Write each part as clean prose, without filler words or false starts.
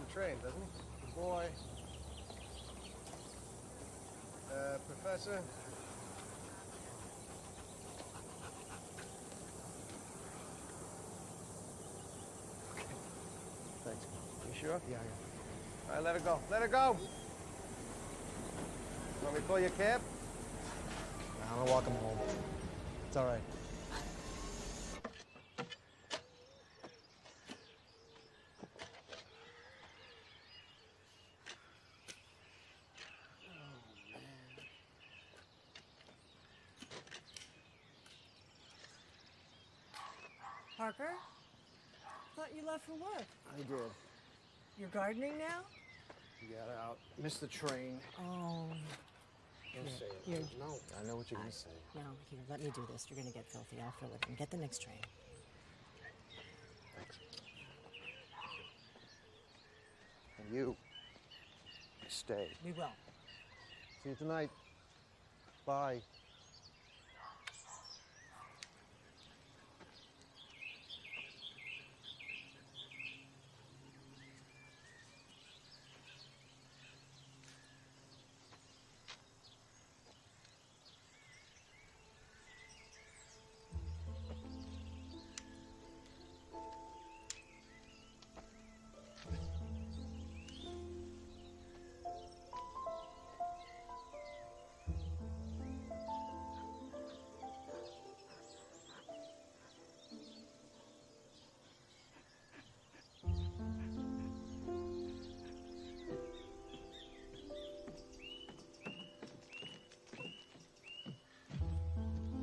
the train, doesn't he? The boy. Professor. Okay. Thanks. You sure? Yeah. All right, let her go. Let her go! Want me to pull your cab? I'm gonna walk him home. It's all right. Parker? Thought you left for work. I did. You're gardening now? Got out. Missed the train. Oh. Don't say it. Here. No, I know what you're going to say. No, here, let me do this. You're gonna get filthy. I'll fill it in. Get the next train. Thanks. And you, stay. We will. See you tonight. Bye.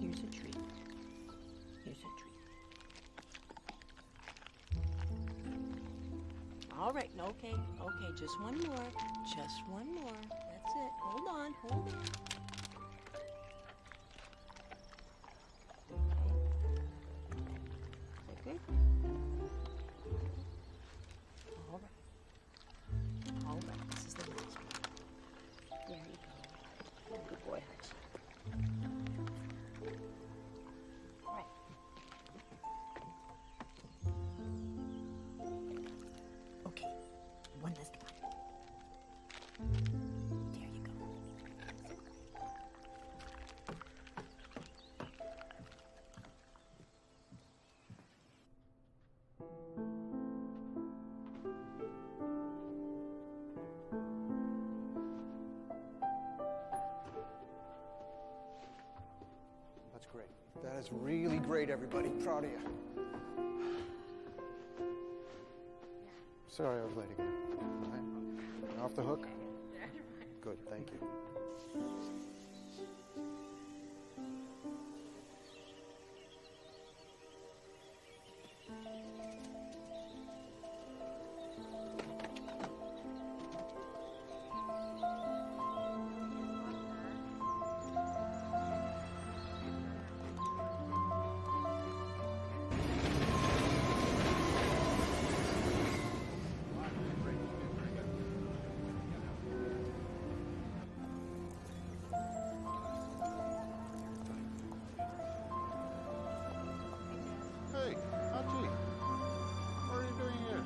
Here's a treat. Here's a treat. All right, okay, just one more. Just one more. That's it. Hold on, hold on. Okay. Is that good? All right. All right, this is the last one. There you go. Good boy, Hutch. Right. Okay, one last one. There you go. That's great. That is really great, everybody. Proud of you. Sorry I was late again. Right? Off the hook? Good, thank you. Hey, Archie, what are you doing here?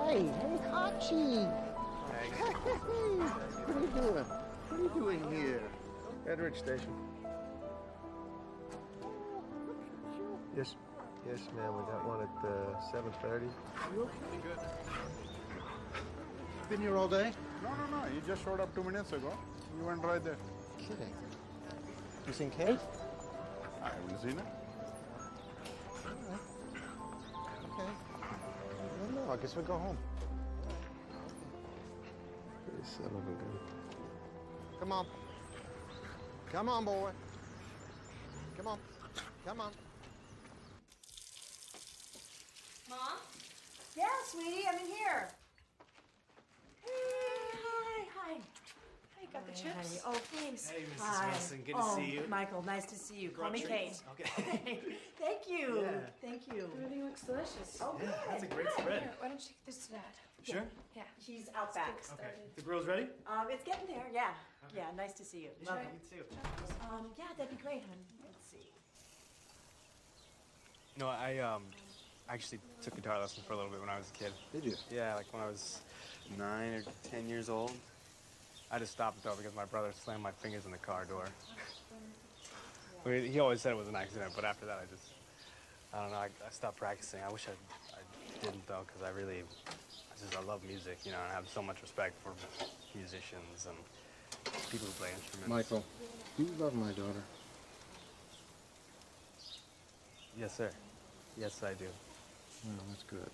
Hey, Hachi! Hey, what are you doing? What are you doing here? Edridge Station. Yes, ma'am. We got one at 7:30. You okay? Good. Been here all day? No. He just showed up 2 minutes ago. You went right there. Kidding. You seen Kate? I haven't seen her. Okay. I don't know. guess we'll go home. You son of a gun. Come on. Come on, boy. Come on. Come on. Mom? Yeah, sweetie, I'm in here. Hey, hi. Hey, got the chips? Honey. Oh, thanks. Hey, Mrs. Hi. Wilson, good to see you. Michael, nice to see you. Call me treats. Kate. Okay. Thank you. Yeah. Thank you. Everything looks delicious. Oh, good. That's a great good. spread. Here, why don't you give this to Dad? Sure? Yeah. She's out back. Okay. The girls ready? It's getting there, yeah. Yeah, nice to see you. Love it. You too. Yeah, that'd be great, hon. Let's see. No, I actually took guitar lessons for a little bit when I was a kid. Did you? Yeah, like when I was 9 or 10 years old. I just stopped though because my brother slammed my fingers in the car door. I mean, he always said it was an accident, but after that I don't know, I stopped practicing. I wish I didn't though, because I love music, you know, and I have so much respect for musicians and people who play instruments. Michael, do you love my daughter? Yes, sir. Yes, I do. Well, that's good.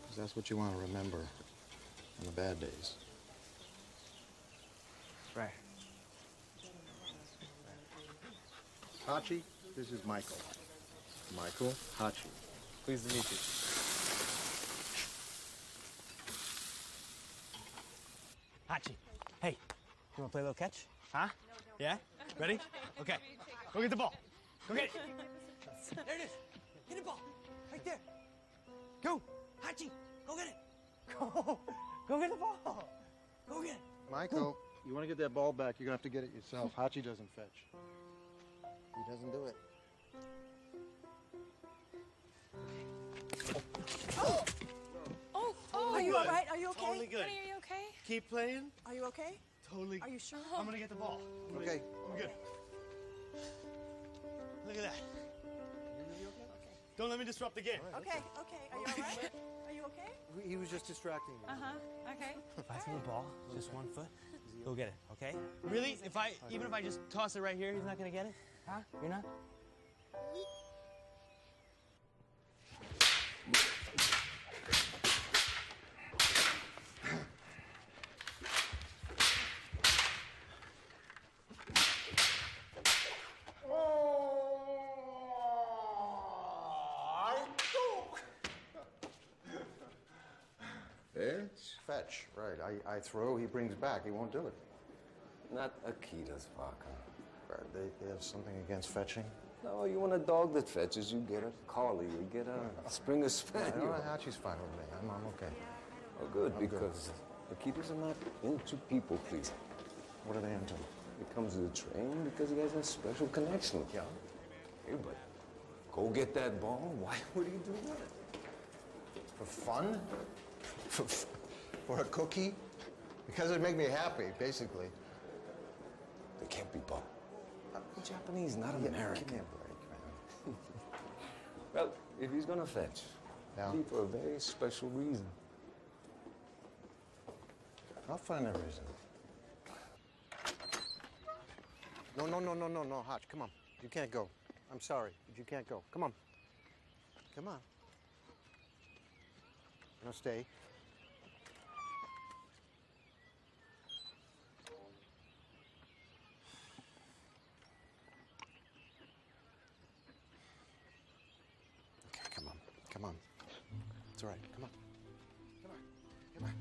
Because that's what you want to remember on the bad days. Right. Hachi, this is Michael. Michael Hachi. Pleased to meet you. Hachi, hey, you wanna play a little catch? Huh? Yeah? Ready? Okay. Go get the ball. Go get it. There it is. Get the ball. Right there. Go. Hachi, go get it. Go. Go get the ball. Go get it. Michael, you want to get that ball back, you're going to have to get it yourself. Hachi doesn't fetch. He doesn't do it. Oh, Are you all right? Are you okay? Totally good. Honey, are you okay? Keep playing. Are you okay? Totally. Are you sure? I'm gonna get the ball. Okay. I'm good. Look at that. Don't let me disrupt the game. Okay, okay. Are you all right? Are you okay? He was just distracting me. Okay. If I throw the ball, just 1 foot, go get it, okay? Really? Even if I just toss it right here, he's not gonna get it? Huh? You're not? It's fetch, right. I throw, he brings back. He won't do it. Not Akita's vodka. They have something against fetching? No, you want a dog that fetches, you get a collie, you get a Springer I Spaniel. don't know, Hachi's fine with me. I'm okay. Oh, good, I'm good. because Akitas are not into people pleasing. What are they into? He comes to the train because he has a special connection with you. Hey, but go get that ball. Why would he do that? For fun? For a cookie? Because it'd make me happy, basically. They can't be bought. I'm Japanese, not American. Give me a break, man. Well, if he's gonna fetch, Yeah. it'll be for a very special reason. I'll find a reason. No, Hotch, come on. You can't go. I'm sorry, but you can't go. Come on. Come on. No, stay. Okay, come on. Come on. It's all right. Come on. Come on. Come on.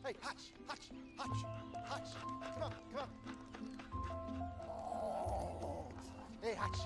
Hey, Hutch! Hutch! Hutch! Hutch! Come on, come on. Oh. Hey, Hutch!